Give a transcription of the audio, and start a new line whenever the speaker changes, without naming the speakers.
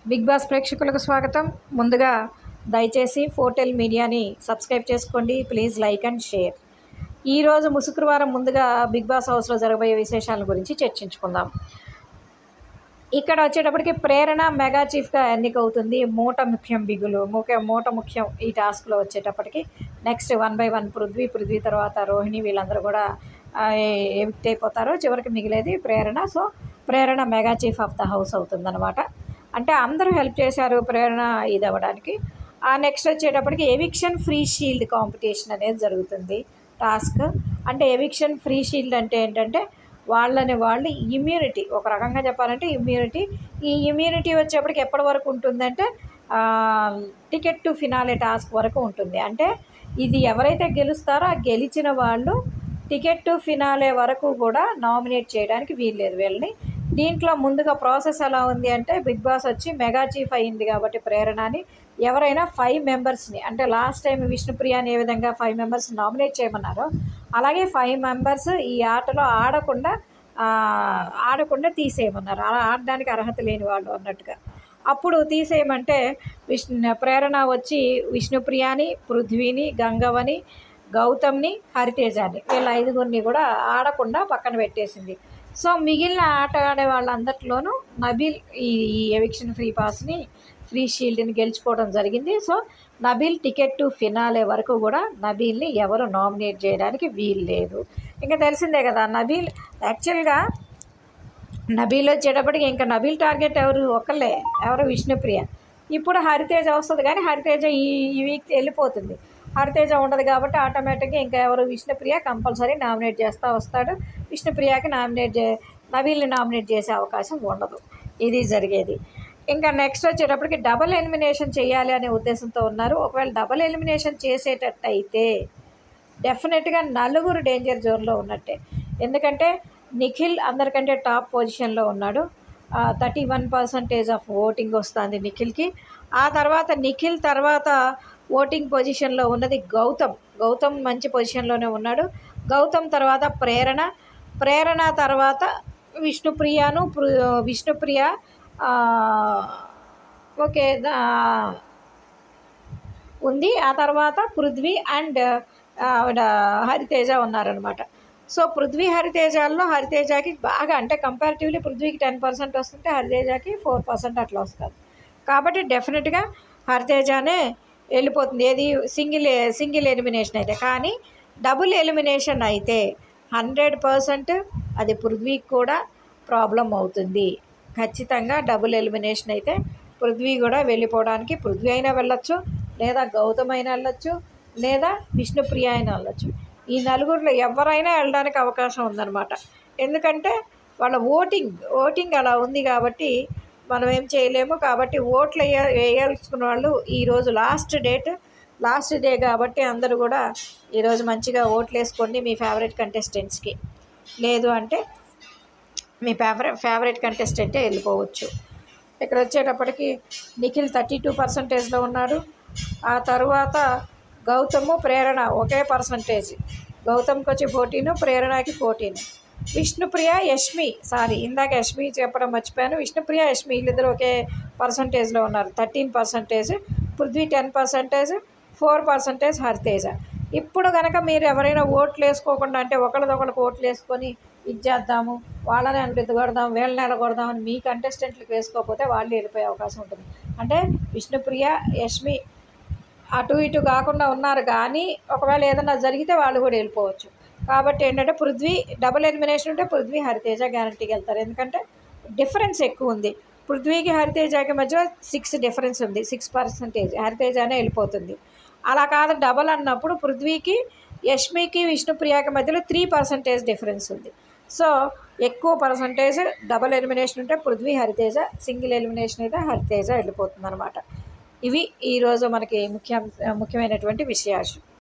Big boss ప్రేక్షకులకు స్వాగతం. ముందుగా దయచేసి ఫోర్టెల్ మీడియాని సబ్స్క్రైబ్ చేసుకోండి. Please like and share. ఈరోజు శుక్రవారం ముందుగా బిగ్ బాస్ హౌస్లో జరగబోయే విశేషాల గురించి చర్చించుకుందాం. ఇక్కడ వచ్చేటప్పటికి ప్రేరణ మెగా చీఫ్గా ఎన్నికవుతుంది. మూట ముఖ్యం ఈ టాస్క్లో వచ్చేటప్పటికి. నెక్స్ట్ 1 by 1 పృథ్వీ తర్వాత రోహిణి వీళ్ళందరూ కూడా ఎవిక్ట్ అయిపోతారు. చివరికి మిగిలేది ప్రేరణ. సో Prerana mega chief of the house అవుతుందన్నమాట. అంటే అందరూ హెల్ప్ చేశారు ప్రేరణ ఇది అవ్వడానికి. నెక్స్ట్ వచ్చేటప్పటికి ఎవిక్షన్ ఫ్రీ షీల్డ్ కాంపిటీషన్ అనేది జరుగుతుంది టాస్క్. అంటే ఎవిక్షన్ ఫ్రీ షీల్డ్ అంటే ఏంటంటే వాళ్ళని వాళ్ళు ఇమ్యూనిటీ, ఒక రకంగా చెప్పాలంటే ఇమ్యూనిటీ. ఈ ఇమ్యూనిటీ వచ్చేప్పటికి ఎప్పటి వరకు ఉంటుందంటే టికెట్ టు ఫినాలే టాస్క్ వరకు ఉంటుంది. అంటే ఇది ఎవరైతే గెలుస్తారో ఆ గెలిచిన వాళ్ళు టికెట్ టు ఫినాలే వరకు కూడా నామినేట్ చేయడానికి వీల్లేదు వీళ్ళని. దీంట్లో ముందుగా ప్రాసెస్ ఎలా ఉంది అంటే బిగ్ బాస్ వచ్చి మెగా చీఫ్ అయ్యింది కాబట్టి ప్రేరణని ఎవరైనా 5 మెంబర్స్ని, అంటే లాస్ట్ టైం విష్ణుప్రియని ఏ విధంగా 5 మెంబర్స్ నామినేట్ చేయమన్నారో అలాగే 5 మెంబర్స్ ఈ ఆటలో ఆడకుండా తీసేయమన్నారు. అలా ఆడడానికి అర్హత లేని వాళ్ళు అన్నట్టుగా. అప్పుడు తీసేయమంటే ప్రేరణ వచ్చి విష్ణుప్రియని, పృథ్వీని, గంగవ్వని, గౌతమ్ని, హరితేజాని వీళ్ళ 5గురిని కూడా ఆడకుండా పక్కన పెట్టేసింది. సో మిగిలిన ఆట ఆడే వాళ్ళందరిలోనూ నబీల్ ఈ ఎవిక్షన్ ఫ్రీ షీల్డ్ని గెలుచుకోవడం జరిగింది. So Nabeel ticket to finale వరకు కూడా నబీల్ని ఎవరు నామినేట్ చేయడానికి వీలు లేదు. ఇంకా తెలిసిందే కదా, నబీల్ యాక్చువల్గా నబీల్ వచ్చేటప్పటికి ఇంకా నబీల్ టార్గెట్ ఎవరు విష్ణుప్రియ. ఇప్పుడు హరితేజ వస్తుంది, కానీ హరితేజ ఈ వీక్ వెళ్ళిపోతుంది. హరితేజ ఉండదు కాబట్టి ఆటోమేటిక్గా ఇంకా ఎవరు విష్ణుప్రియ కంపల్సరీ నామినేట్ చేస్తూ వస్తాడు. విష్ణుప్రియకి నబీల్ని నామినేట్ చేసే అవకాశం ఉండదు. ఇది జరిగేది. ఇంకా నెక్స్ట్ వచ్చేటప్పటికి డబల్ ఎలిమినేషన్ చేయాలి అనే ఉద్దేశంతో ఉన్నారు. ఒకవేళ డబల్ ఎలిమినేషన్ చేసేటట్టయితే డెఫినెట్గా 4 డేంజర్ జోన్లో ఉన్నట్టే. ఎందుకంటే నిఖిల్ అందరికంటే టాప్ పొజిషన్లో ఉన్నాడు. 31% ఆఫ్ ఓటింగ్ వస్తుంది నిఖిల్కి. ఆ తర్వాత నిఖిల్ తర్వాత ఓటింగ్ పొజిషన్లో ఉన్నది గౌతమ్ మంచి పొజిషన్లోనే ఉన్నాడు. గౌతమ్ తర్వాత ప్రేరణ తర్వాత విష్ణుప్రియ ఓకే ఉంది. ఆ తర్వాత పృథ్వీ అండ్ హరితేజ ఉన్నారనమాట. సో పృథ్వీ హరితేజాల్లో హరితేజకి బాగా, అంటే కంపారిటివ్లీ పృథ్వీకి 10% వస్తుంటే హరితేజకి 4% అట్లా వస్తుంది. కాబట్టి డెఫినెట్గా హరితేజనే వెళ్ళిపోతుంది. ఏది సింగిల్ ఎలిమినేషన్ అయితే. కానీ డబుల్ ఎలిమినేషన్ అయితే 100% అది పృథ్వీకి కూడా ప్రాబ్లం అవుతుంది. ఖచ్చితంగా డబుల్ ఎలిమినేషన్ అయితే పృథ్వీ కూడా వెళ్ళిపోవడానికి, పృథ్వీ అయినా వెళ్ళొచ్చు, లేదా గౌతమ్ అయినా వెళ్ళొచ్చు, లేదా విష్ణుప్రియ అయినా వెళ్ళొచ్చు. ఈ 4గురిలో ఎవరైనా వెళ్ళడానికి అవకాశం ఉందన్నమాట. ఎందుకంటే వాళ్ళ ఓటింగ్ అలా ఉంది కాబట్టి మనం ఏం చేయలేము. కాబట్టి ఓట్లు వేయాల్సుకున్న వాళ్ళు ఈరోజు లాస్ట్ డే కాబట్టి అందరూ కూడా ఈరోజు మంచిగా ఓట్లు వేసుకోండి మీ ఫేవరెట్ కంటెస్టెంట్స్కి. లేదు అంటే మీ ఫేవరెట్ కంటెస్టెంటే వెళ్ళిపోవచ్చు. ఇక్కడ వచ్చేటప్పటికి నిఖిల్ 32%లో ఉన్నాడు. ఆ తర్వాత గౌతమ్, ప్రేరణ ఒకే పర్సంటేజ్. గౌతమ్కి వచ్చి 14, ప్రేరణకి 14. విష్ణుప్రియ, ఇందాక యష్మి చెప్పడం మర్చిపోయాను. విష్ణుప్రియ, వీళ్ళిద్దరూ ఒకే పర్సంటేజ్లో ఉన్నారు. 13%, పృథ్వీ 10%, 4% హరితేజ. ఇప్పుడు కనుక మీరు ఎవరైనా ఓట్లు వేసుకోకుండా, అంటే ఒకళ్ళకి ఓట్లు వేసుకొని ఇచ్చేద్దాము, వాళ్ళని ఎదగొడదాం, వీళ్ళని ఎడగొడదామని మీ కంటెస్టెంట్లకు వేసుకోకపోతే వాళ్ళు వెళ్ళిపోయే అవకాశం ఉంటుంది. అంటే విష్ణుప్రియ, యష్మి అటు ఇటు కాకుండా ఉన్నారు, కానీ ఒకవేళ ఏదైనా జరిగితే వాళ్ళు కూడా వెళ్ళిపోవచ్చు. కాబట్టి ఏంటంటే పృథ్వీ డబుల్ ఎలిమినేషన్ ఉంటే పృథ్వీ, హరితేజ గ్యారంటీకి వెళ్తారు. ఎందుకంటే డిఫరెన్స్ ఎక్కువ ఉంది. పృథ్వీకి హరితేజకి మధ్య 6 డిఫరెన్స్ ఉంది. 6% హరితేజనే వెళ్ళిపోతుంది. అలా కాదు డబల్ అన్నప్పుడు పృథ్వీకి, యష్మికి, విష్ణుప్రియకి మధ్యలో 3% డిఫరెన్స్ ఉంది. సో ఎక్కువ పర్సంటేజ్ డబల్ ఎలిమినేషన్ ఉంటే పృథ్వీ, హరితేజ, సింగిల్ ఎలిమినేషన్ అయితే హరితేజ వెళ్ళిపోతుంది అనమాట. ఇవి ఈరోజు మనకి ముఖ్యమైనటువంటి విషయాలు.